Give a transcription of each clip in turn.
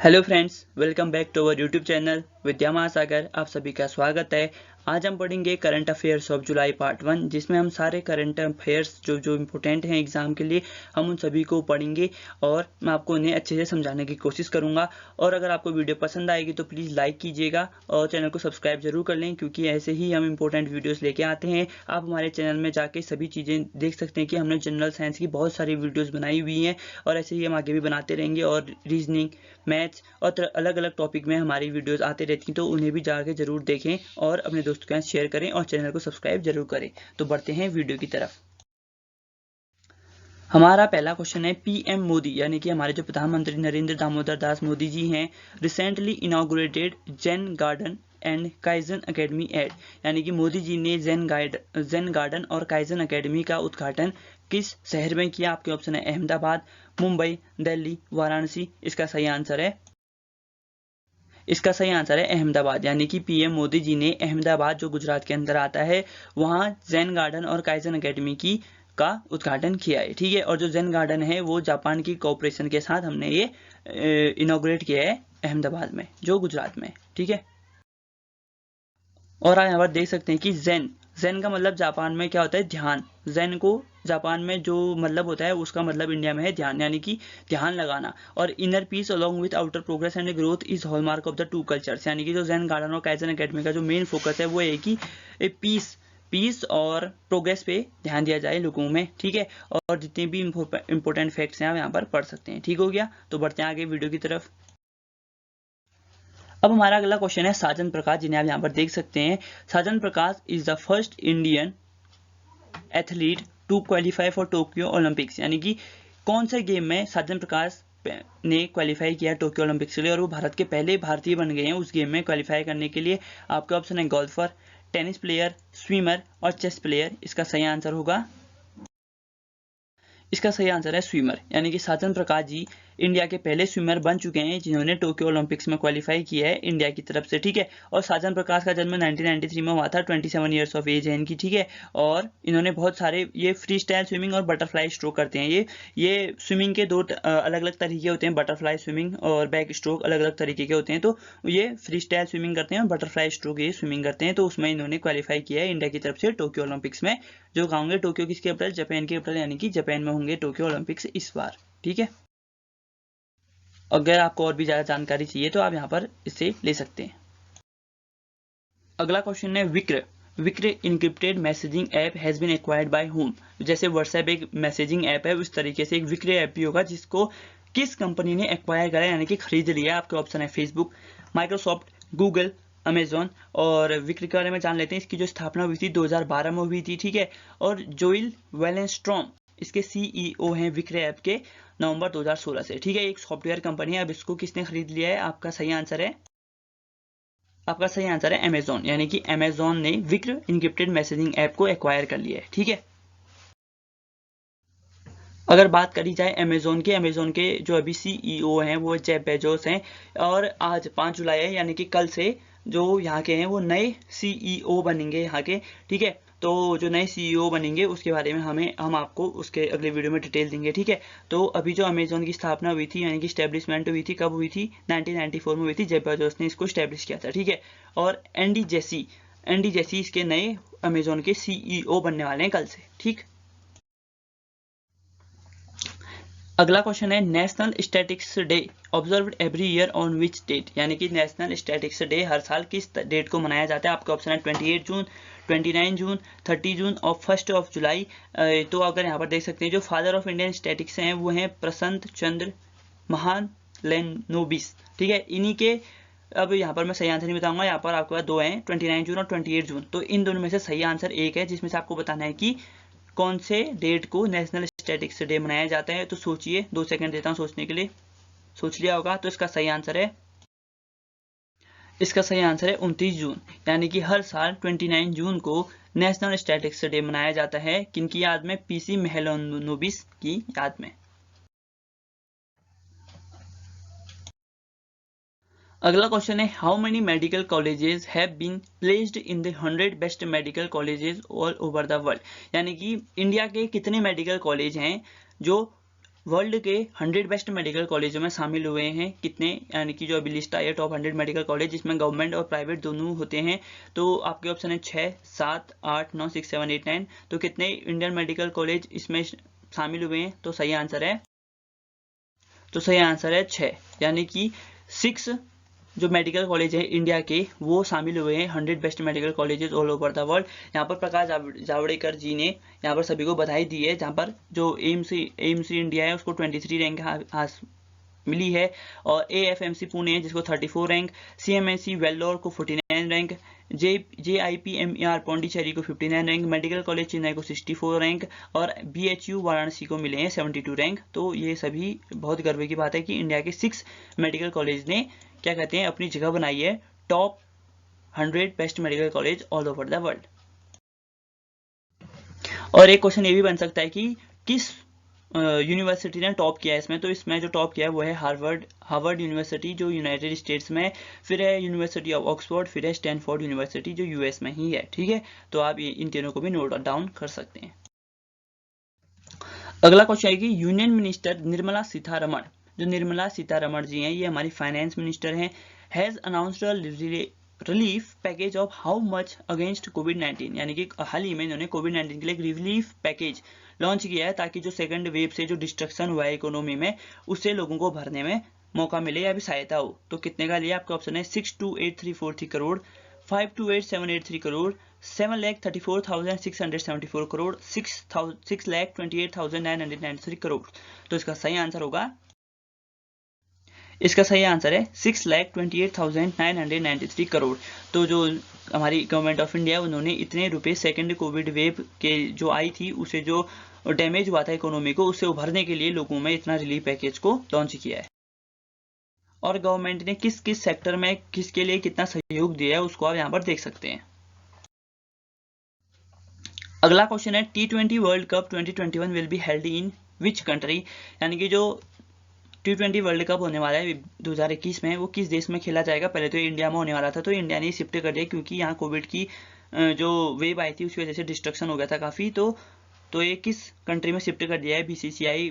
Hello friends, welcome back to our YouTube channel Vidya Mahasagar. आप सभी का स्वागत है। आज हम पढ़ेंगे current affairs of July part 1, जिसमें हम सारे करंट अफेयर्स जो इम्पोर्टेंट हैं एग्जाम के लिए, हम उन सभी को पढ़ेंगे और मैं आपको उन्हें अच्छे से समझाने की कोशिश करूंगा। और अगर आपको वीडियो पसंद आएगी तो प्लीज़ लाइक कीजिएगा और चैनल को सब्सक्राइब जरूर कर लें, क्योंकि ऐसे ही हम इंपॉर्टेंट वीडियोज़ लेके आते हैं। आप हमारे चैनल में जाके सभी चीज़ें देख सकते हैं कि हमने जनरल साइंस की बहुत सारी वीडियोज़ बनाई हुई हैं और ऐसे ही हम आगे भी बनाते रहेंगे। और रीजनिंग, मैथ्स और अलग अलग टॉपिक में हमारी वीडियोस आते रहती हैं, तो उन्हें भी जाके जरूर देखें और अपने दोस्तों के साथ शेयर करें और चैनल को सब्सक्राइब जरूर करें। तो बढ़ते हैं वीडियो की तरफ। हमारा पहला क्वेश्चन है, पीएम मोदी यानी कि हमारे जो प्रधानमंत्री नरेंद्र दामोदर दास मोदी जी हैं, recently inaugurated Jain garden and kaizen academy eight, यानी कि मोदी जी ने जैन गार्डन और काइजन अकेडमी का उद्घाटन किस शहर में किया? आपके ऑप्शन है अहमदाबाद, मुंबई, दिल्ली, वाराणसी। इसका सही आंसर है अहमदाबाद, यानी कि पीएम मोदी जी ने अहमदाबाद, जो गुजरात के अंदर आता है, वहां जैन गार्डन और काइजन अकेडमी का उद्घाटन किया है। ठीक है। और जो जैन गार्डन है वो जापान की कोऑपरेशन के साथ हमने ये इनॉग्रेट किया है अहमदाबाद में, जो गुजरात में। ठीक है। और आप यहाँ पर देख सकते हैं कि जैन का मतलब जापान में क्या होता है? ध्यान। जैन को जापान में जो मतलब होता है उसका मतलब इंडिया में है ध्यान, यानी कि ध्यान लगाना। और inner peace along with outer progress and growth is hallmark of the two cultures, यानी कि जो जैन गार्डन और काइजन अकेडमी का जो मेन फोकस है वो है कि पीस और प्रोग्रेस पे ध्यान दिया जाए लोगों में। ठीक है। और जितने भी इंपॉर्टेंट फैक्ट्स हैं आप यहाँ पर पढ़ सकते हैं। ठीक हो गया। तो बढ़ते हैं आगे वीडियो की तरफ। अब हमारा अगला क्वेश्चन है साजन प्रकाश, जिन्हें आप यहाँ पर देख सकते हैं। Sajan Prakash is the first Indian athlete to qualify for Tokyo Olympics, यानी कि कौन से गेम में साजन प्रकाश ने क्वालिफाई किया टोक्यो ओलंपिक्स के लिए, और वो भारत के पहले भारतीय बन गए हैं उस गेम में क्वालिफाई करने के लिए। आपका ऑप्शन है गोल्फर, टेनिस प्लेयर, स्विमर और चेस प्लेयर। इसका सही आंसर है स्विमर, यानी कि साजन प्रकाश जी इंडिया के पहले स्विमर बन चुके हैं जिन्होंने टोक्यो ओलंपिक्स में क्वालिफाई किया है इंडिया की तरफ से। ठीक है। और साजन प्रकाश का जन्म 1993 में हुआ था। 27 ईयर्स ऑफ एज है इनकी। ठीक है। और इन्होंने बहुत सारे ये फ्री स्टाइल स्विमिंग और बटरफ्लाई स्ट्रोक करते हैं। ये स्विमिंग के दो अलग अलग तरीके होते हैं, बटरफ्लाई स्विमिंग और बैक स्ट्रोक अलग अलग तरीके के होते हैं। तो ये फ्री स्टाइल स्विमिंग करते हैं और बटरफ्लाई स्ट्रोक ये स्विमिंग करते हैं। तो उसमें इन्होंने क्वालिफाई किया है इंडिया की तरफ से टोक्यो ओलंपिक्स में, जो होंगे टोक्यो किसके कैपिटल? जापान के कैपिटल, यानी कि जापान में होंगे टोक्यो ओलंपिक्स इस बार। ठीक है। अगर आपको और भी ज्यादा जानकारी चाहिए तो आप यहाँ पर इसे ले सकते हैं। अगला क्वेश्चन है, Wickr encrypted messaging app has been acquired by whom. जैसे व्हाट्सएप एक मैसेजिंग ऐप है, उस तरीके से एक विक्र ऐप भी होगा जिसको किस कंपनी ने एक्वायर करा, यानी कि खरीद लिया। आपके ऑप्शन है फेसबुक, माइक्रोसॉफ्ट, गूगल, अमेजॉन। और विक्र के बारे में जान लेते हैं। इसकी जो स्थापना हुई थी 2012 में हुई थी। ठीक है। और जोइल वेलेंस्ट्रॉम इसके सीईओ हैं विक्र ऐप के, नवंबर 2016 से। ठीक है। एक सॉफ्टवेयर कंपनी है। अब इसको किसने खरीद लिया है? आपका सही आंसर है अमेजॉन, यानी कि अमेजॉन ने विक्र इनक्रिप्टेड मैसेजिंग ऐप को एक्वायर कर लिया है। ठीक है। अगर बात करी जाए अमेजॉन के जो अभी सीईओ हैं वो जेफ बेजोस हैं। और आज 5 जुलाई है, यानी कि कल से जो यहाँ के हैं वो नए सीईओ बनेंगे यहाँ के। ठीक है। तो जो नए सीईओ बनेंगे उसके बारे में हम आपको उसके अगले वीडियो में डिटेल देंगे। ठीक है। तो अभी जो अमेजॉन की स्थापना हुई थी, यानी कि स्टैब्लिशमेंट हुई थी, कब हुई थी? 1994 में हुई थी। जेफ बेजोस ने इसको स्टैब्लिश किया था। ठीक है। और एंडी जेसी इसके नए अमेजॉन के सीईओ बनने वाले हैं कल से। ठीक। अगला क्वेश्चन है, national statistics day observed every year on which date, यानी कि नेशनल स्टैटिक्स डे हर साल किस डेट को मनाया जाता है? आपका ऑप्शन है 28 जून, 29 जून, 30 जून और 1 जुलाई। तो अगर यहाँ पर देख सकते हैं, जो फादर ऑफ इंडियन स्टैटिक्स हैं वो हैं प्रसन्त चंद्र महालनोबिस। ठीक है। इन्हीं के, अब यहाँ पर मैं सही आंसर नहीं बताऊंगा, यहाँ पर आपके पास दो हैं, 29 जून और 28 जून। तो इन दोनों में से सही आंसर एक है, जिसमें से आपको बताना है कि कौन से डेट को नेशनल स्टैटिक्स डे मनाया जाता है। तो सोचिए, 2 सेकंड देता हूं सोचने के लिए। सोच लिया होगा। तो इसका सही आंसर है 29 जून, यानी कि हर साल 29 जून को नेशनल स्टैटिक्स डे मनाया जाता है। किनकी याद में? पीसी महलनोबिस की याद में। अगला क्वेश्चन है, how many medical colleges have been placed in the 100 best medical colleges all over the world, यानी कि इंडिया के कितने मेडिकल कॉलेज हैं जो वर्ल्ड के 100 बेस्ट मेडिकल कॉलेजों में शामिल हुए हैं कितने, यानी कि जो अभी लिस्ट आई है टॉप 100 मेडिकल कॉलेज जिसमें गवर्नमेंट और प्राइवेट दोनों होते हैं, तो आपके ऑप्शन है 6, 7, 8, 9, 6, 7, 8, 9। तो कितने इंडियन मेडिकल कॉलेज इसमें शामिल हुए हैं, तो सही आंसर है 6, यानी कि 6 जो मेडिकल कॉलेज है इंडिया के वो शामिल हुए हैं 100 best medical colleges all over the world. यहाँ पर प्रकाश जावड़ेकर जी ने यहाँ पर सभी को बधाई दी है, जहाँ पर जो एम्स इंडिया है उसको 23 रैंक मिली है, और AFMC पुणे है जिसको 34 रैंक, CMSC वेल्लोर को 49 रैंक, JIPMER पौंडीचेरी को 59 रैंक, मेडिकल कॉलेज चेन्नई को 64 रैंक, और BHU वाराणसी को मिले हैं 72 रैंक। तो ये सभी बहुत गर्व की बात है कि इंडिया के 6 मेडिकल कॉलेज ने क्या कहते हैं अपनी जगह बनाई है top 100 best medical college all over the world. और एक क्वेश्चन ये भी बन सकता है कि किस यूनिवर्सिटी ने टॉप किया है इसमें, तो इसमें जो टॉप किया है वो है हार्वर्ड यूनिवर्सिटी जो यूनाइटेड स्टेट्स में, फिर है यूनिवर्सिटी ऑफ ऑक्सफोर्ड, फिर है स्टैनफोर्ड यूनिवर्सिटी जो US में ही है। ठीक है, तो आप इन तीनों को भी नोट डाउन कर सकते हैं। अगला क्वेश्चन है कि यूनियन मिनिस्टर निर्मला सीतारमण, जो निर्मला सीतारमण जी हैं ये हमारी फाइनेंस मिनिस्टर हैं, has announced relief package of how much against कोविड-19, यानी कि हाल ही में इन्होंने कोविड-19 के लिए एक रिलीफ पैकेज लॉन्च किया है ताकि जो सेकंड वेव से जो डिस्ट्रक्शन हुआ है इकोनॉमी में उससे लोगों को भरने में मौका मिले या भी सहायता हो। तो कितने का लिया, आपका ऑप्शन है 628,343 करोड़, 528,783 करोड़, 7,34,674 करोड़, 6,28,993 करोड़। तो इसका सही आंसर है 6,28,993 करोड़। तो जो हमारी गवर्नमेंट ऑफ इंडिया उन्होंने इतने रुपए सेकंड कोविड वेव के जो आई थी उसे जो डैमेज हुआ था इकोनॉमी को उससे उभरने के लिए लोगों में इतना रिलीफ पैकेज को लॉन्च किया है। और गवर्नमेंट ने किस किस सेक्टर में किसके लिए कितना सहयोग दिया है उसको आप यहाँ पर देख सकते हैं। अगला क्वेश्चन है T20 world cup 2021 will be held in which country, यानी कि जो T20 वर्ल्ड कप होने वाला है 2021 में वो किस देश में खेला जाएगा। पहले तो इंडिया में होने वाला था, तो इंडिया ने शिफ्ट कर दिया क्योंकि यहाँ कोविड की जो वेव आई थी उसकी वजह से डिस्ट्रक्शन हो गया था काफ़ी, तो ये किस कंट्री में शिफ्ट कर दिया है BCCI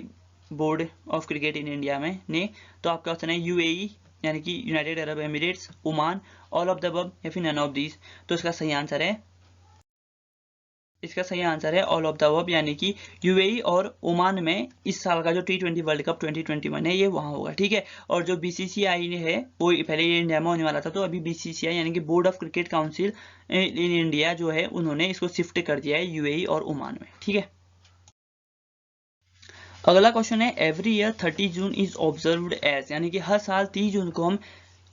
board of cricket in India में ने। तो आपका ऑप्शन है UAE, यानी कि United Arab Emirates, Oman, all of the above या फिर नन ऑफ दीज। तो इसका सही आंसर है ऑल ऑफ द अबव, यानी कि UAE और ओमान में इस साल का जो T20 वर्ल्ड कप 2021 है ये वहाँ होगा। ठीक है, और जो BCCI है वो पहले ये इंडिया में होने वाला था, तो अभी BCCI यानी कि board of cricket council in India जो है उन्होंने इसको शिफ्ट कर दिया है UAE और ओमान में। ठीक है, अगला क्वेश्चन है every year 30 June is observed as, यानी कि हर साल 30 जून को हम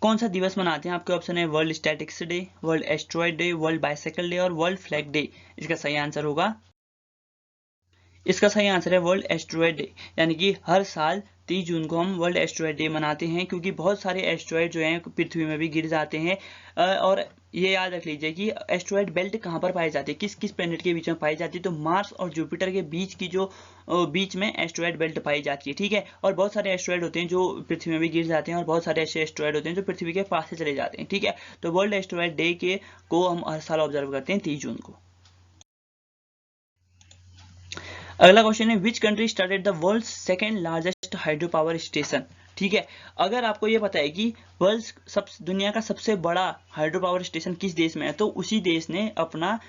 कौन सा दिवस मनाते हैं। आपके ऑप्शन है world statics day, world asteroid day, world bicycle day और वर्ल्ड फ्लैग डे। इसका सही आंसर है वर्ल्ड एस्ट्रॉइड डे, यानी कि हर साल 30 जून को हम वर्ल्ड एस्ट्रॉइड डे मनाते हैं क्योंकि बहुत सारे एस्ट्रॉइड जो हैं पृथ्वी में भी गिर जाते हैं। और ये याद रख लीजिए कि एस्ट्रॉइड बेल्ट कहाँ पर पाई जाती है, किस किस प्लेनेट के बीच में पाई जाती है। तो मार्स और जुपिटर के बीच की जो बीच में एस्ट्रॉइड बेल्ट पाई जाती है। ठीक है, और बहुत सारे एस्ट्रॉइड होते हैं जो पृथ्वी में भी गिर जाते हैं और बहुत सारे ऐसे एस्ट्रॉइड होते हैं जो पृथ्वी के पास से चले जाते हैं। ठीक है, तो वर्ल्ड एस्ट्रॉइड डे को हम हर साल ऑब्जर्व करते हैं 30 जून को। अगला क्वेश्चन है which country started the world second largest hydro power station. ठीक है, अगर आपको ये पता है कि दुनिया का सबसे बड़ा हाइड्रो पावर स्टेशन किस देश में है, तो उसी देश ने अपना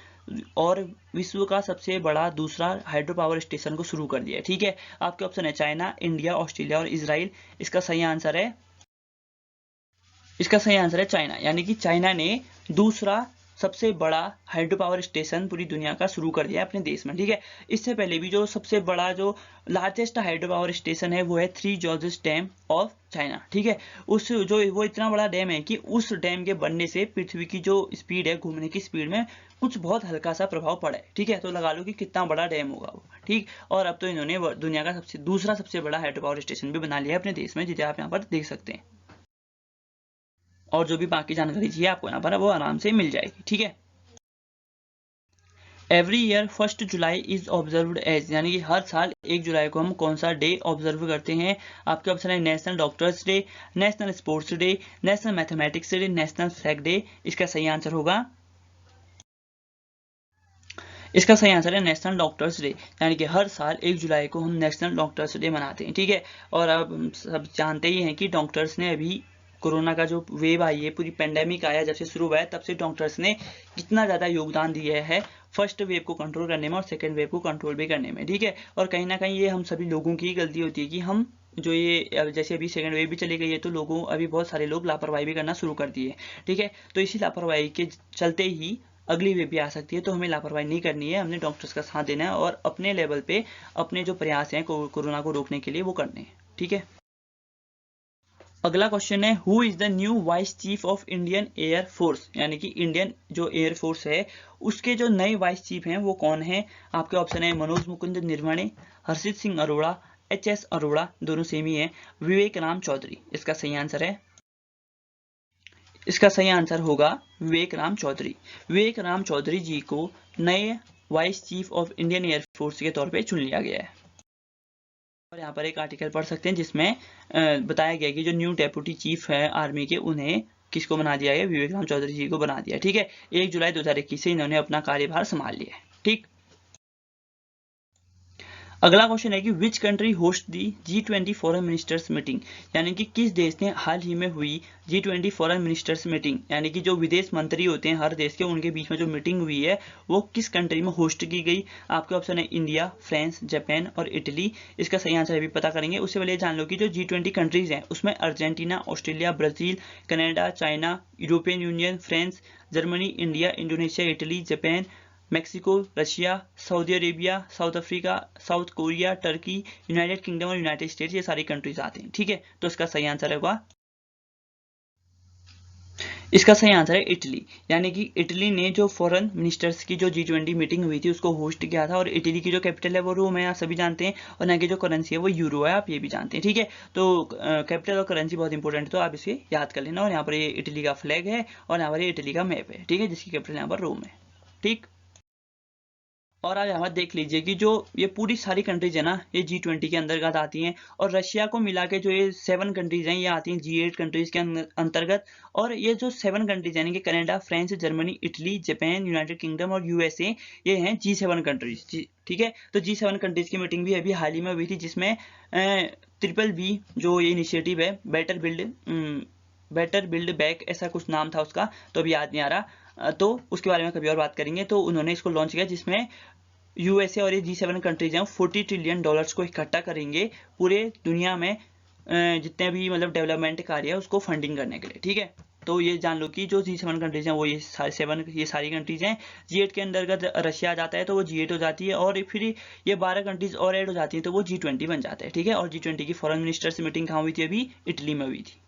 और विश्व का सबसे बड़ा दूसरा हाइड्रो पावर स्टेशन को शुरू कर दिया है। ठीक है, आपके ऑप्शन है चाइना, इंडिया, ऑस्ट्रेलिया और इजराइल। इसका सही आंसर है चाइना, यानी कि चाइना ने दूसरा सबसे बड़ा हाइड्रो पावर स्टेशन पूरी दुनिया का शुरू कर दिया है अपने देश में। ठीक है, इससे पहले भी जो सबसे बड़ा जो लार्जेस्ट हाइड्रो पावर स्टेशन है वो है 3 जॉर्जेस डैम ऑफ चाइना। ठीक है, वो इतना बड़ा डैम है कि उस डैम के बनने से पृथ्वी की जो स्पीड है घूमने की स्पीड में कुछ बहुत हल्का सा प्रभाव पड़ा है। ठीक है, तो लगा लो कि कितना बड़ा डैम होगा वो। ठीक, और अब तो इन्होंने दुनिया का दूसरा सबसे बड़ा हाइड्रो पावर स्टेशन भी बना लिया है अपने देश में, जिसे आप यहाँ पर देख सकते हैं। और जो भी बाकी जानकारी चाहिए आपको यहाँ पर वो आराम से मिल जाएगी। ठीक है, every year 1 July is observed as, यानी कि हर साल 1 जुलाई को हम कौन सा डे ऑब्जर्व करते हैं। आपके ऑप्शन है national doctors day, national sports day, national mathematics day, national flag day. इसका सही आंसर इसका सही आंसर है नेशनल डॉक्टर्स डे, यानी कि हर साल 1 जुलाई को हम नेशनल डॉक्टर्स डे मनाते हैं, ठीक है। और अब हम सब जानते ही हैं कि डॉक्टर्स ने अभी कोरोना का जो वेव आई है, पूरी पेंडेमिक आया जब से शुरू हुआ है, तब से डॉक्टर्स ने कितना ज़्यादा योगदान दिया है फर्स्ट वेव को कंट्रोल करने में और सेकेंड वेव को कंट्रोल भी करने में, ठीक है। और कहीं ना कहीं ये हम सभी लोगों की गलती होती है कि हम जो ये जैसे अभी सेकेंड वेव भी चली गई है, तो लोगों अभी बहुत सारे लोग लापरवाही भी करना शुरू कर दिए, ठीक है। तो इसी लापरवाही के चलते ही अगली वेव भी आ सकती है, तो हमें लापरवाही नहीं करनी है, हमने डॉक्टर्स का साथ देना है और अपने लेवल पे अपने जो प्रयास हैं कोरोना को रोकने के लिए वो करने हैं, ठीक है। अगला क्वेश्चन है, who is the new vice chief of Indian air force, यानी कि इंडियन जो एयर फोर्स है उसके जो नए वाइस चीफ हैं वो कौन है। आपके ऑप्शन है मनोज मुकुंद निर्मणे, हर्षित सिंह अरोड़ा, एच.एस. अरोड़ा, दोनों सेम ही है, विवेक राम चौधरी। इसका सही आंसर है, इसका सही आंसर होगा विवेक राम चौधरी। विवेक राम चौधरी जी को नए vice chief of Indian air force के तौर पे चुन लिया गया है। और यहाँ पर एक आर्टिकल पढ़ सकते हैं जिसमें बताया गया कि जो न्यू डेप्यूटी चीफ है आर्मी के, उन्हें किसको बना दिया है, विवेक राम चौधरी जी को बना दिया, ठीक है। 1 जुलाई 2021 से इन्होंने अपना कार्यभार संभाल लिया है, ठीक। अगला क्वेश्चन है कि which country host the G20 foreign ministers meeting, यानी कि किस देश ने हाल ही में हुई G20 फॉरेन मिनिस्टर्स मीटिंग, यानी कि जो विदेश मंत्री होते हैं हर देश के, उनके बीच में जो मीटिंग हुई है वो किस कंट्री में होस्ट की गई। आपके ऑप्शन है इंडिया, फ्रांस, जापान और इटली। इसका सही आंसर अभी पता करेंगे, उससे पहले जान लो कि जो G20 कंट्रीज हैं उसमें Argentina, Australia, Brazil, Canada, China, European union, France, Germany, India, Indonesia, Italy, Japan, Mexico, Russia, Saudi Arabia, south Africa, south Korea, Turkey, United kingdom और यूनाइटेड स्टेट्स, ये सारी कंट्रीज आते हैं, ठीक है। तो इसका सही आंसर होगा, इसका सही आंसर है इटली, यानी कि इटली ने जो फॉरेन मिनिस्टर्स की जो G20 मीटिंग हुई थी उसको होस्ट किया था। और इटली की जो कैपिटल है वो रोम है, आप सभी जानते हैं, और यहाँ की जो करेंसी है वो यूरो है, आप ये भी जानते हैं, ठीक है। तो कैपिटल और करेंसी बहुत इंपॉर्टेंट है, तो आप इसे याद कर लेना। और यहाँ पर ये इटली का फ्लैग है और यहाँ पर ये इटली का मैप है, ठीक है, जिसकी कैपिटल यहाँ पर रोम है, ठीक। और आज हमारे देख लीजिए कि जो ये पूरी सारी कंट्रीज है ना, ये G20 के अंतर्गत आती हैं, और रशिया को मिला के जो ये 7 कंट्रीज हैं ये आती हैं G8 कंट्रीज के अंतर्गत। और ये जो 7 कंट्रीज यानी कि Canada, France, Germany, Italy, Japan, United kingdom और यूएसए, ये हैं G7 कंट्रीज, ठीक है। तो G7 कंट्रीज की मीटिंग भी अभी हाल ही में हुई थी, जिसमें ट्रिपल बी जो ये इनिशिएटिव है, बेटर बिल्ड बैक, ऐसा कुछ नाम था उसका, तो अभी याद नहीं आ रहा, तो उसके बारे में कभी और बात करेंगे। तो उन्होंने इसको लॉन्च किया जिसमें यूएसए और ये G7 कंट्रीज हैं $40 ट्रिलियन को इकट्ठा करेंगे पूरे दुनिया में जितने भी मतलब डेवलपमेंट कार्य है उसको फंडिंग करने के लिए, ठीक है। तो ये जान लो कि जो G7 कंट्रीज हैं वो ये सारी कंट्रीज हैं। G8 के अंतर्गत रशिया आ जाता है तो वो G8 हो जाती है, और फिर ये 12 कंट्रीज और ऐड हो जाती हैं तो वो G20 बन जाता है, ठीक है। और G20 की फॉरेन मिनिस्टर्स मीटिंग कहाँ हुई थी, अभी इटली में हुई थी।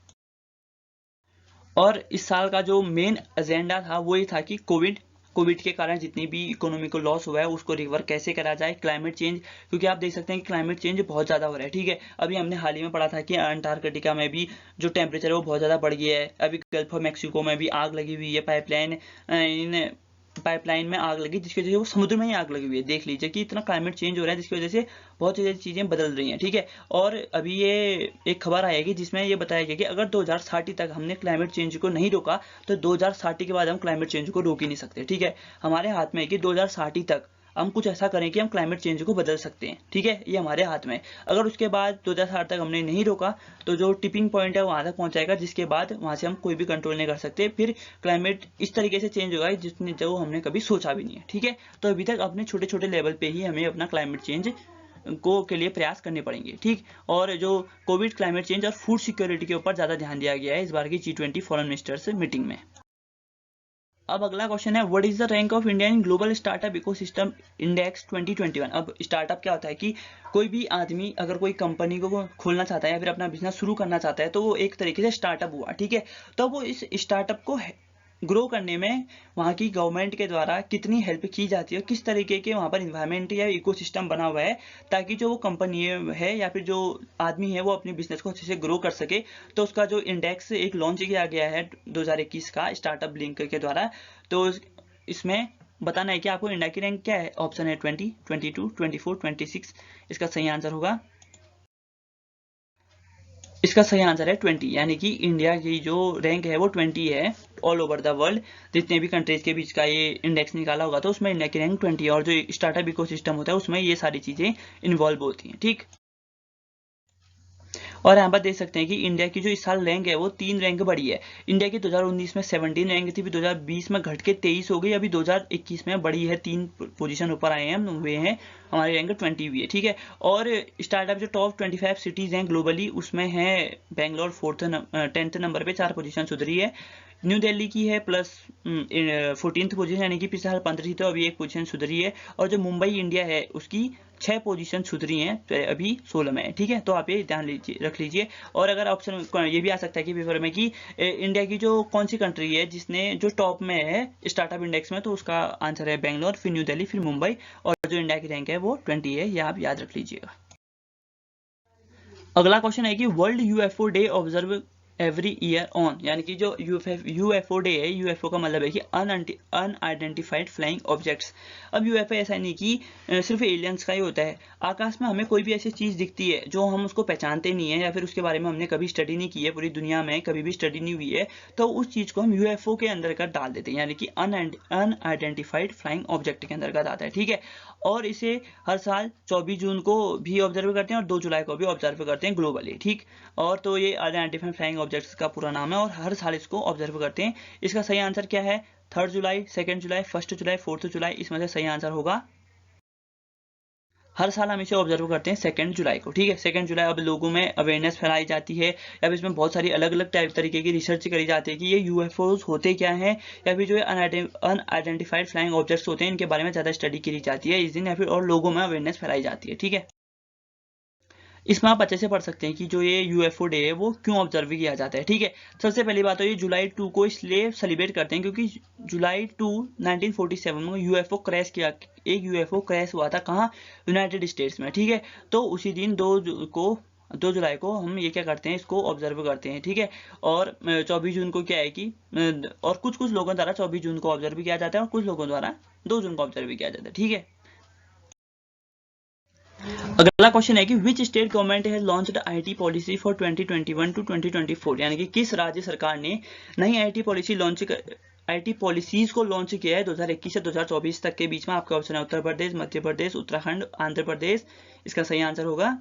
और इस साल का जो मेन एजेंडा था वो ये था कि कोविड के कारण जितनी भी इकोनॉमी को लॉस हुआ है उसको रिकवर कैसे करा जाए, क्लाइमेट चेंज, क्योंकि आप देख सकते हैं कि क्लाइमेट चेंज बहुत ज़्यादा हो रहा है, ठीक है। अभी हमने हाल ही में पढ़ा था कि अंटार्कटिका में भी जो टेम्परेचर है वो बहुत ज़्यादा बढ़ गया है। अभी गल्फ ऑफ मैक्सिको में भी आग लगी हुई है, पाइपलाइन में आग लगी, जिसकी वजह से वो समुद्र में ही आग लगी हुई है। देख लीजिए कि इतना क्लाइमेट चेंज हो रहा है जिसकी वजह से बहुत सारी चीज़ें बदल रही हैं, ठीक है। और अभी ये एक खबर आएगी जिसमें ये बताया गया कि अगर 2060 तक हमने क्लाइमेट चेंज को नहीं रोका तो 2060 के बाद हम क्लाइमेट चेंज को रोक ही नहीं सकते, ठीक है। हमारे हाथ में है कि 2060 तक हम कुछ ऐसा करें कि हम क्लाइमेट चेंज को बदल सकते हैं, ठीक है, ये हमारे हाथ में। अगर उसके बाद 2060 तक हमने नहीं रोका तो जो टिपिंग पॉइंट है वहां तक पहुंच जाएगा, जिसके बाद वहां से हम कोई भी कंट्रोल नहीं कर सकते, फिर क्लाइमेट इस तरीके से चेंज होगा जिसने जो हमने कभी सोचा भी नहीं है, ठीक है। तो अभी तक अपने छोटे छोटे लेवल पे ही हमें अपना क्लाइमेट चेंज को के लिए प्रयास करने पड़ेंगे, ठीक। और जो कोविड, क्लाइमेट चेंज और फूड सिक्योरिटी के ऊपर ज्यादा ध्यान दिया गया है इस बार की G20 फॉरेन मिनिस्टर्स मीटिंग में। अब अगला क्वेश्चन है, what is the rank of India in global startup ecosystem index 2021। अब स्टार्टअप क्या होता है कि कोई भी आदमी अगर कोई कंपनी को खोलना चाहता है या फिर अपना बिजनेस शुरू करना चाहता है तो वो एक तरीके से स्टार्टअप हुआ, ठीक है। तो वो इस स्टार्टअप को ग्रो करने में वहाँ की गवर्नमेंट के द्वारा कितनी हेल्प की जाती है, किस तरीके के वहाँ पर इन्वायरमेंट या इकोसिस्टम बना हुआ है ताकि जो वो कंपनी है या फिर जो आदमी है वो अपने बिजनेस को अच्छे से ग्रो कर सके। तो उसका जो इंडेक्स एक लॉन्च किया गया है 2021 का स्टार्टअप लिंक के द्वारा, तो इसमें बताना है कि आपको इंडिया की रैंक क्या है। ऑप्शन है 20, 22, 24, 26। इसका सही आंसर होगा इसका सही आंसर है 20, यानी कि इंडिया की जो रैंक है वो 20 है ऑल ओवर द वर्ल्ड। जितने भी कंट्रीज के बीच का ये इंडेक्स निकाला होगा तो उसमें इंडिया की रैंक 20 है, और जो स्टार्टअप इकोसिस्टम होता है उसमें ये सारी चीजें इन्वॉल्व होती हैं। ठीक, और यहाँ पर देख सकते हैं कि इंडिया की जो इस साल रैंक है वो 3 रैंक बढ़ी है। इंडिया की 2019 में 17 रैंक थी, फिर 2020 में घट के 23 हो गई, अभी 2021 में बढ़ी है, 3 पोजीशन ऊपर आए हैं हुए हैं, हमारी रैंक 20 हुई है। ठीक है, और स्टार्टअप जो टॉप 25 सिटीज हैं ग्लोबली उसमें है बेंगलोर 10th नंबर पे, 4 पोजीशन सुधरी है। न्यू दिल्ली की है प्लस 14th पोजीशन, यानी कि पिछले साल 15 थी तो अभी 1 पोजीशन सुधरी है। और जो मुंबई इंडिया है उसकी 6 पोजीशन सुधरी हैं तो अभी 16 में है। ठीक है, तो आप ये ध्यान रख लीजिए। और अगर ऑप्शन ये भी आ सकता है कि पेपर में कि इंडिया की जो कौन सी कंट्री है जिसने जो टॉप में है स्टार्टअप इंडेक्स में, तो उसका आंसर है बेंगलोर, फिर न्यू दिल्ली, फिर मुंबई, और जो इंडिया की रैंक है वो 20 है, यह आप याद रख लीजिएगा। अगला क्वेश्चन है कि world UFO day observe every year on, यानी कि जो यूएफओ डे है, यूएफओ का मतलब है कि अनआइडेंटिफाइड फ्लाइंग ऑब्जेक्ट्स। अब यूएफओ ऐसा नहीं कि सिर्फ एलियंस का ही होता है, आकाश में हमें कोई भी ऐसी चीज दिखती है जो हम उसको पहचानते नहीं है या फिर उसके बारे में हमने कभी स्टडी नहीं की है, पूरी दुनिया में कभी भी स्टडी नहीं हुई है, तो उस चीज को हम यूएफओ के अंदर का डाल देते हैं, यानी कि अनआइडेंटिफाइड फ्लाइंग ऑब्जेक्ट के अंदर का आता है। ठीक है, और इसे हर साल 24 जून को भी ऑब्जर्व करते हैं और 2 जुलाई को भी ऑब्जर्व करते हैं ग्लोबली। ठीक, और तो ये अनआइडेंटिफाइड फ्लाइंग ऑब्जेक्ट्स का पूरा नाम है और हर साल इसको ऑब्जर्व करते हैं। इसका सही आंसर क्या है? 3 जुलाई, 2 जुलाई, 1 जुलाई, 4 जुलाई, इसमें से सही आंसर होगा, हर साल हम इसे ऑब्जर्व करते हैं 2 जुलाई को। ठीक है, 2 जुलाई अब लोगों में अवेयरनेस फैलाई जाती है, या फिर इसमें बहुत सारी अलग अलग तरीके की रिसर्च करी जाती है कि ये यूएफओज होते क्या हैं, या फिर जो अनआइडेंटिफाइड फ्लाइंग ऑब्जेक्ट्स होते हैं इनके बारे में ज़्यादा स्टडी करी जाती है इस दिन, या फिर और लोगों में अवेयरनेस फैलाई जाती है। ठीक है, इसमें आप अच्छे से पढ़ सकते हैं कि जो ये यूएफओ डे है वो क्यों ऑब्जर्व किया जाता है। ठीक है, सबसे पहली बात तो ये जुलाई 2 को इसलिए सेलिब्रेट करते हैं क्योंकि जुलाई 2 1947 में यूएफओ क्रैश किया, एक यूएफओ क्रैश हुआ था, कहाँ? यूनाइटेड स्टेट्स में। ठीक है, तो उसी दिन 2 जुलाई को हम ये क्या करते हैं, इसको ऑब्जर्व करते हैं। ठीक है, और 24 जून को क्या है कि और कुछ कुछ लोगों द्वारा 24 जून को ऑब्जर्व किया जाता है और कुछ लोगों द्वारा 2 जून को ऑब्जर्व किया जाता है। ठीक है, अगला क्वेश्चन है कि which state government has launched IT policy for 2021 to 2024, यानी कि किस राज्य सरकार ने नई आईटी पॉलिसी आईटी पॉलिसीज को लॉन्च किया है 2021 से 2024 तक के बीच में। आपका ऑप्शन है उत्तर प्रदेश, मध्य प्रदेश, उत्तराखंड, आंध्र प्रदेश। इसका सही आंसर होगा,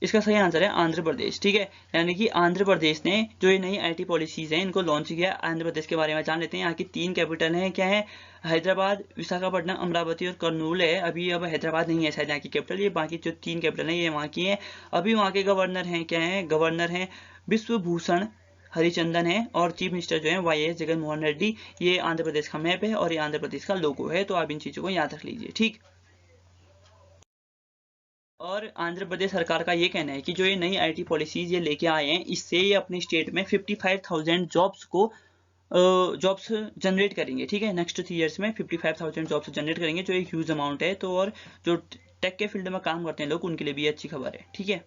इसका सही आंसर है आंध्र प्रदेश। ठीक है, यानी कि आंध्र प्रदेश ने जो ये नई आईटी पॉलिसीज हैं इनको लॉन्च किया। आंध्र प्रदेश के बारे में जान लेते हैं। यहाँ की 3 कैपिटल हैं, क्या है? हैदराबाद, विशाखापट्टनम, अमरावती और कर्नूल है। अभी अब हैदराबाद नहीं है शायद यहाँ की कैपिटल, ये बाकी जो 3 कैपिटल हैं ये वहाँ की हैं। अभी वहाँ के गवर्नर हैं, क्या है? गवर्नर हैं विश्वभूषण हरिचंदन है, और चीफ मिनिस्टर जो है YS जगन मोहन रेड्डी। ये आंध्र प्रदेश का मैप है और ये आंध्र प्रदेश का लोगो है, तो आप इन चीजों को याद रख लीजिए। ठीक, और आंध्र प्रदेश सरकार का ये कहना है कि जो ये नई आईटी पॉलिसीज ये लेके आए हैं इससे ये अपने स्टेट में 55,000 जॉब्स जनरेट करेंगे। ठीक है, नेक्स्ट 3 इयर्स में 55,000 जॉब्स जनरेट करेंगे, जो एक ह्यूज अमाउंट है। तो और जो टेक के फील्ड में काम करते हैं लोग उनके लिए भी अच्छी खबर है। ठीक है,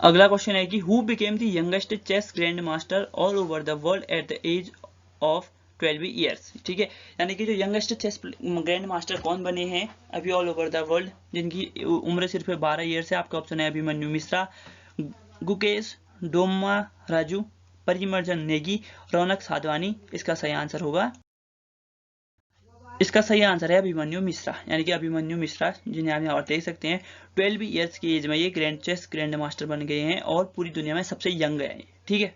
अगला क्वेश्चन है कि who became the youngest chess grand master all over the world at the age of 12 years. ठीक है, यानी कि जो यंगेस्ट चेस ग्रैंड मास्टर कौन बने हैं अभी ऑल ओवर द वर्ल्ड, जिनकी उम्र सिर्फ 12 ईयर्स है। आपका ऑप्शन है अभिमन्यु मिश्रा, गुकेश डोमा राजू, परिमर्जन नेगी, रौनक साधवानी। इसका सही आंसर होगा, इसका सही आंसर है अभिमन्यु मिश्रा, यानी कि अभिमन्यु मिश्रा, जिन्हें आप यहाँ और देख सकते हैं 12 ईयर्स की एज में ये ग्रैंड मास्टर बन गए हैं और पूरी दुनिया में सबसे यंग है। ठीक है,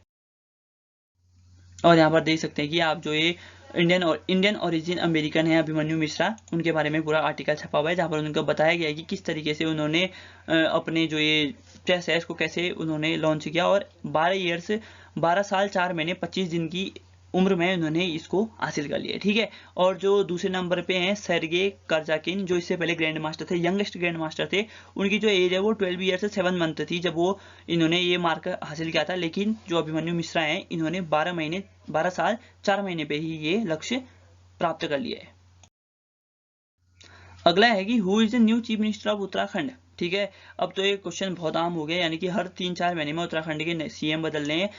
और यहाँ पर देख सकते हैं कि आप जो ये इंडियन ओरिजिन अमेरिकन है अभिमन्यु मिश्रा, उनके बारे में पूरा आर्टिकल छपा हुआ है जहाँ पर उनको बताया गया है कि किस तरीके से उन्होंने अपने जो ये चेस है इसको कैसे उन्होंने लॉन्च किया, और 12 साल 4 महीने 25 दिन की उम्र में उन्होंने इसको हासिल कर लिया। ठीक है, और जो दूसरे नंबर पे हैं सेर्गे कर्जाकिन, जो इससे पहले ग्रैंड मास्टर थे, यंगेस्ट ग्रैंड मास्टर थे। उनकी जो एज है वो 12 ईयर से 7 मंथ थी जब वो इन्होंने ये मार्क हासिल किया था। लेकिन जो अभिमन्यु मिश्रा हैं इन्होंने 12 साल 4 महीने पे ही ये लक्ष्य प्राप्त कर लिया है। अगला है कि who is the new chief minister of Uttarakhand. ठीक है, अब तो ये क्वेश्चन बहुत आम हो गया, यानी कि हर 3-4 महीने में उत्तराखंड के सीएम बदल रहे हैं।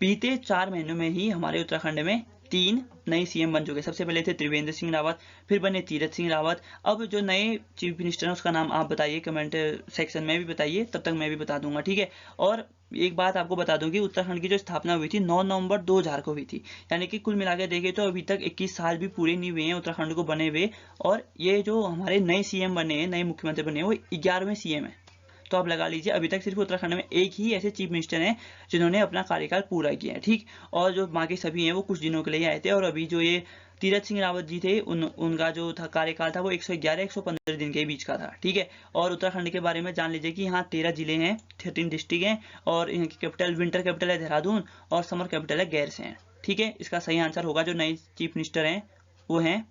बीते 4 महीनों में ही हमारे उत्तराखंड में 3 नए सीएम बन चुके हैं। सबसे पहले थे त्रिवेंद्र सिंह रावत, फिर बने तीरथ सिंह रावत। अब जो नए चीफ मिनिस्टर हैं उसका नाम आप बताइए, कमेंट सेक्शन में भी बताइए, तब तक मैं भी बता दूंगा, ठीक है। और एक बात आपको बता दूं कि उत्तराखंड की जो स्थापना हुई थी 9 नवंबर 2000 को हुई थी, यानी कि कुल मिलाकर देखें तो अभी तक 21 साल भी पूरे नहीं हुए हैं उत्तराखंड को बने हुए। और ये जो हमारे नए सीएम बने हैं, नए मुख्यमंत्री बने हैं, वो 11वें सीएम है। तो आप लगा लीजिए अभी तक सिर्फ उत्तराखंड में एक ही ऐसे चीफ मिनिस्टर हैं जिन्होंने अपना कार्यकाल पूरा किया है, ठीक। और जो बाकी सभी हैं वो कुछ दिनों के लिए आए थे। और अभी जो ये तीरथ सिंह रावत जी थे उनका जो था कार्यकाल था वो 111-115 दिन के बीच का था, ठीक है। और उत्तराखंड के बारे में जान लीजिए कि यहाँ 13 जिले हैं, 13 डिस्ट्रिक्ट हैं, और यहाँ की कैपिटल, विंटर कैपिटल है देहरादून, और समर कैपिटल है गैरसैंण, ठीक है। इसका सही आंसर होगा जो नए चीफ मिनिस्टर हैं वो हैं,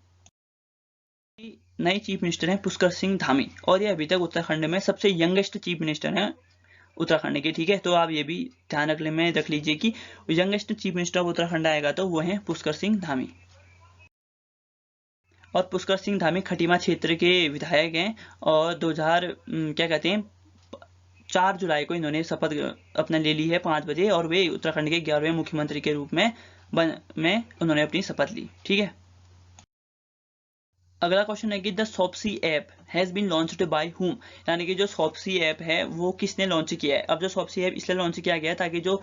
नए चीफ मिनिस्टर हैं पुष्कर सिंह धामी, और ये अभी तक उत्तराखंड में सबसे यंगेस्ट चीफ मिनिस्टर हैं उत्तराखंड के, ठीक है। तो आप ये भी ध्यान रख लीजिए कि youngest chief minister of Uttarakhand आएगा तो वो हैं पुष्कर सिंह धामी। और पुष्कर सिंह धामी खटीमा क्षेत्र के विधायक हैं, और 2000 क्या कहते हैं 4 जुलाई को इन्होंने शपथ अपने ले ली है 5 बजे, और वे उत्तराखंड के 11वें मुख्यमंत्री के रूप में उन्होंने अपनी शपथ ली, ठीक है। अगला क्वेश्चन है कि the Shopsy app has been launched by whom, यानी कि जो शॉप्सी ऐप है वो किसने लॉन्च किया है। अब जो शॉप्सी ऐप इसलिए लॉन्च किया गया है ताकि जो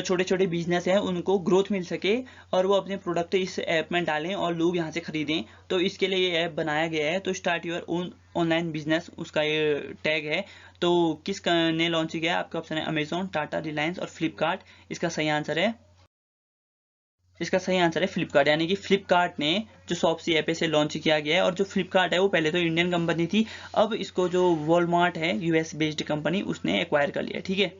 छोटे छोटे बिजनेस हैं उनको ग्रोथ मिल सके और वो अपने प्रोडक्ट इस ऐप में डालें और लोग यहाँ से खरीदें। तो इसके लिए ये ऐप बनाया गया है। तो start your own online business उसका ये टैग है। तो किस ने लॉन्च किया है, आपका ऑप्शन है अमेजोन, टाटा, रिलायंस और फ्लिपकार्ट। इसका सही आंसर है फ्लिपकार्ट, यानी कि फ्लिपकार्ट ने जो शॉप्सी ऐप से लॉन्च किया गया है। और जो फ्लिपकार्ट है वो पहले तो इंडियन कंपनी थी, अब इसको जो वॉलमार्ट है यूएस बेस्ड कंपनी उसने एक्वायर कर लिया, ठीक है।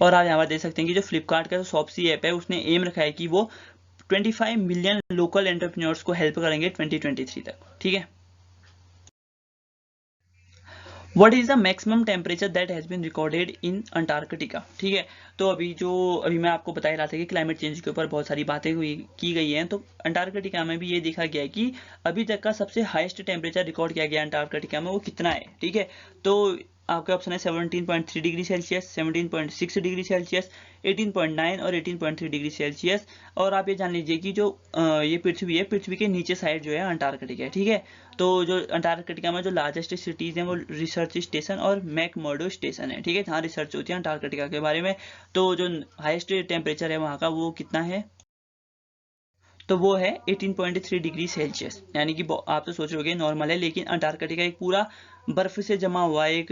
और आप यहाँ पर देख सकते हैं कि जो फ्लिपकार्ट का जो शॉप्सी ऐप है उसने एम रखा है कि वो 25 मिलियन लोकल एंटरप्रेन्योर्स को हेल्प करेंगे 2023 तक, ठीक है। What is the maximum temperature that has been recorded in Antarctica, ठीक है। तो अभी मैं आपको बता रहा था कि क्लाइमेट चेंज के ऊपर बहुत सारी बातें की गई हैं। तो अंटार्कटिका में भी ये देखा गया है कि अभी तक का सबसे हाईएस्ट टेम्परेचर रिकॉर्ड किया गया अंटार्कटिका में वो कितना है, ठीक है। तो आपके ऑप्शन है 17.3 डिग्री सेल्सियस, 17.6 डिग्री सेल्सियस, 18.9 और 18.3 डिग्री सेल्सियस। और आप ये जान लीजिए कि जो ये पृथ्वी है, पृथ्वी के नीचे साइड जो है अंटार्कटिका है, ठीक है। तो जो अंटार्कटिका में जो लार्जेस्ट सिटीज हैं वो रिसर्च स्टेशन और मैकमर्डो स्टेशन है, ठीक है, जहाँ रिसर्च होती है अंटार्कटिका के बारे में। तो जो हाईएस्ट टेम्परेचर है वहाँ का वो कितना है, तो वो है 18.3 डिग्री सेल्सियस, यानी कि आप तो सोच रहे नॉर्मल है, लेकिन अंटार्कटिका एक पूरा बर्फ से जमा हुआ एक,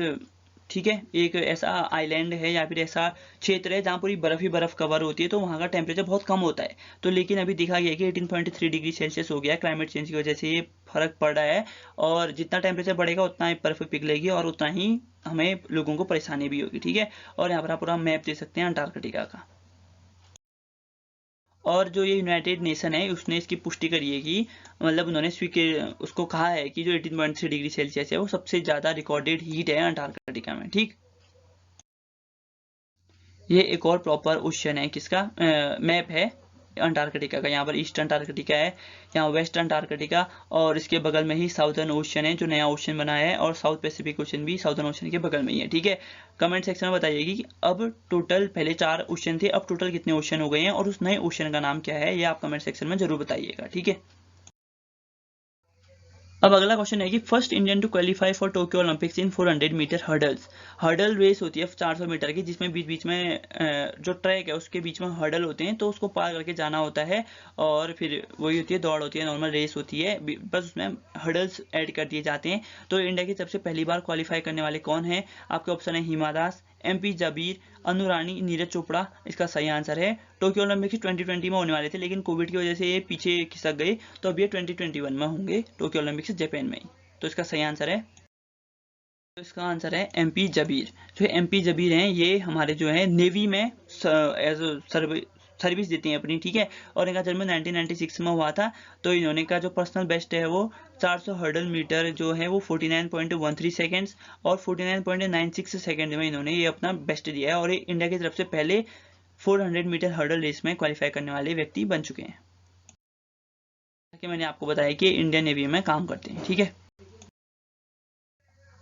ठीक है, एक ऐसा आइलैंड है या फिर ऐसा क्षेत्र है जहाँ पूरी बर्फ ही बर्फ कवर होती है। तो वहाँ का टेम्परेचर बहुत कम होता है। तो लेकिन अभी देखा गया कि 18.3 डिग्री सेल्सियस हो गया, क्लाइमेट चेंज की वजह से ये फर्क पड़ रहा है। और जितना टेम्परेचर बढ़ेगा उतना ही बर्फ पिघलेगी और उतना ही हमें लोगों को परेशानी भी होगी, ठीक है। और यहाँ पर आप पूरा मैप दे सकते हैं अंटार्कटिका का। और जो ये यूनाइटेड नेशन है उसने इसकी पुष्टि करी है कि मतलब उन्होंने उसको कहा है कि जो 18.3 डिग्री सेल्सियस है वो सबसे ज़्यादा रिकॉर्डेड हीट है अंटार्कटिका में, ठीक। ये एक और प्रॉपर ओशन है, किसका मैप है अंटार्कटिका का। यहाँ पर ईस्ट अंटार्कटिका है, यहाँ वेस्ट अंटार्कटिका, और इसके बगल में ही साउथर्न ओशन है जो नया ओशन बना है, और साउथ पैसिफिक ओशन भी साउथर्न ओशन के बगल में ही है, ठीक है। कमेंट सेक्शन में बताइएगा कि अब टोटल, पहले 4 ओशन थे, अब टोटल कितने ओशन हो गए हैं और उस नए ओशन का नाम क्या है, ये आप कमेंट सेक्शन में जरूर बताइएगा, ठीक है। अब अगला क्वेश्चन है कि first Indian to qualify for Tokyo Olympics in 400 metre hurdles. Hurdle race होती है 400 मीटर की, जिसमें बीच बीच में जो ट्रैक है उसके बीच में हर्डल होते हैं, तो उसको पार करके जाना होता है। और फिर वही होती है, दौड़ होती है, नॉर्मल रेस होती है, बस उसमें हर्डल्स ऐड कर दिए जाते हैं। तो इंडिया की सबसे पहली बार क्वालिफाई करने वाले कौन है, आपके ऑप्शन है हिमा दास, MP जबीर, अनु रानी, नीरज चोपड़ा। इसका सही आंसर है टोक्यो ओलंपिक्स 2020 में होने वाले थे, लेकिन कोविड की वजह से ये पीछे खिसक गए, तो अब ये 2021 में होंगे टोक्यो ओलंपिक्स जापान में ही। तो इसका सही आंसर है, तो इसका आंसर है MP जबीर। जो MP जबीर हैं ये हमारे जो है नेवी में एज सर्विस देती हैं अपनी, ठीक है। और इनका जन्म 1996 में हुआ था। तो इन्होंने का जो पर्सनल बेस्ट है वो 400 हर्डल मीटर जो है वो 49.13 सेकेंड्स और 49.96 सेकेंड में इन्होंने ये अपना बेस्ट दिया है। और ये इंडिया की तरफ से पहले 400 मीटर हर्डल रेस में क्वालिफाई करने वाले व्यक्ति बन चुके हैं। कि मैंने आपको बताया कि इंडियन नेवी में काम करते हैं, ठीक है।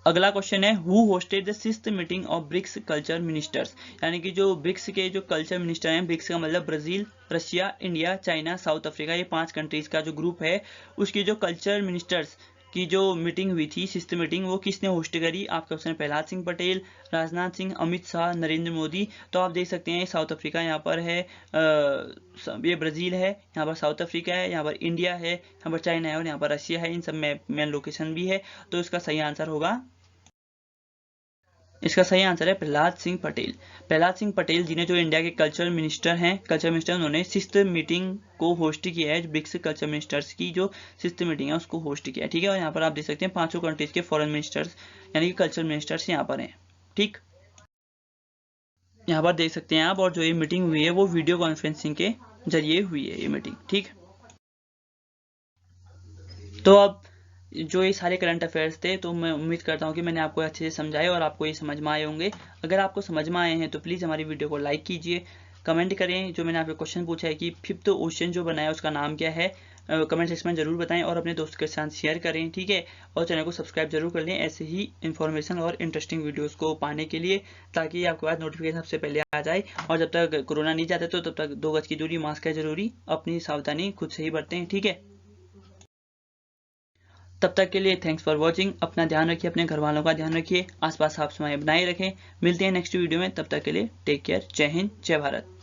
अगला क्वेश्चन है who hosted the 6th meeting of BRICS culture ministers, यानी कि जो ब्रिक्स के जो कल्चर मिनिस्टर हैं, ब्रिक्स का मतलब Brazil, Russia, India, China, south Africa, ये 5 कंट्रीज का जो ग्रुप है, उसकी जो कल्चर मिनिस्टर्स की जो मीटिंग हुई थी 6th मीटिंग, वो किसने होस्ट करी? आपके ऑप्शन प्रहलाद सिंह पटेल, राजनाथ सिंह, अमित शाह, नरेंद्र मोदी। तो आप देख सकते हैं साउथ अफ्रीका यहाँ पर है, ये ब्राजील है, यहाँ पर साउथ अफ्रीका है, यहाँ पर इंडिया है, यहाँ पर चाइना है और यहाँ पर रशिया है। इन सब में मेन लोकेशन भी है। तो इसका सही आंसर होगा, इसका सही आंसर है प्रहलाद सिंह पटेल। प्रहलाद सिंह पटेल जिन्हें जो इंडिया के कल्चर मिनिस्टर हैं, कल्चर मिनिस्टर, उन्होंने 6th मीटिंग को होस्ट किया है। ब्रिक्स कल्चर मिनिस्टर्स की जो 6th मीटिंग है उसको होस्ट किया है। ठीक है, और यहाँ पर आप देख सकते हैं 5 कंट्रीज के फॉरेन मिनिस्टर्स यानी कि कल्चर मिनिस्टर्स यहाँ पर हैं। ठीक, यहाँ पर देख सकते हैं आप। और जो ये मीटिंग हुई है वो वीडियो कॉन्फ्रेंसिंग के जरिए हुई है ये मीटिंग। ठीक, तो अब जो ये सारे करंट अफेयर्स थे, तो मैं उम्मीद करता हूँ कि मैंने आपको अच्छे से समझाए और आपको ये समझ में आए होंगे। अगर आपको समझ में आए हैं तो प्लीज़ हमारी वीडियो को लाइक कीजिए, कमेंट करें। जो मैंने आपको क्वेश्चन पूछा है कि 5th ओशन जो बनाया उसका नाम क्या है, कमेंट सेक्शन में जरूर बताएं और अपने दोस्तों के साथ शेयर करें। ठीक है, और चैनल को सब्सक्राइब जरूर कर लें ऐसे ही इन्फॉर्मेशन और इंटरेस्टिंग वीडियोस को पाने के लिए, ताकि आपके पास नोटिफिकेशन सबसे पहले आ जाए। और जब तक कोरोना नहीं जाता तो तब तक 2 गज की दूरी, मास्क है जरूरी, अपनी सावधानी खुद से ही बरतें। ठीक है, तब तक के लिए थैंक्स फॉर वॉचिंग। अपना ध्यान रखिए, अपने घर वालों का ध्यान रखिए, आसपास साफ सफाई बनाए रखें। मिलते हैं नेक्स्ट वीडियो में, तब तक के लिए टेक केयर। जय हिंद, जय भारत।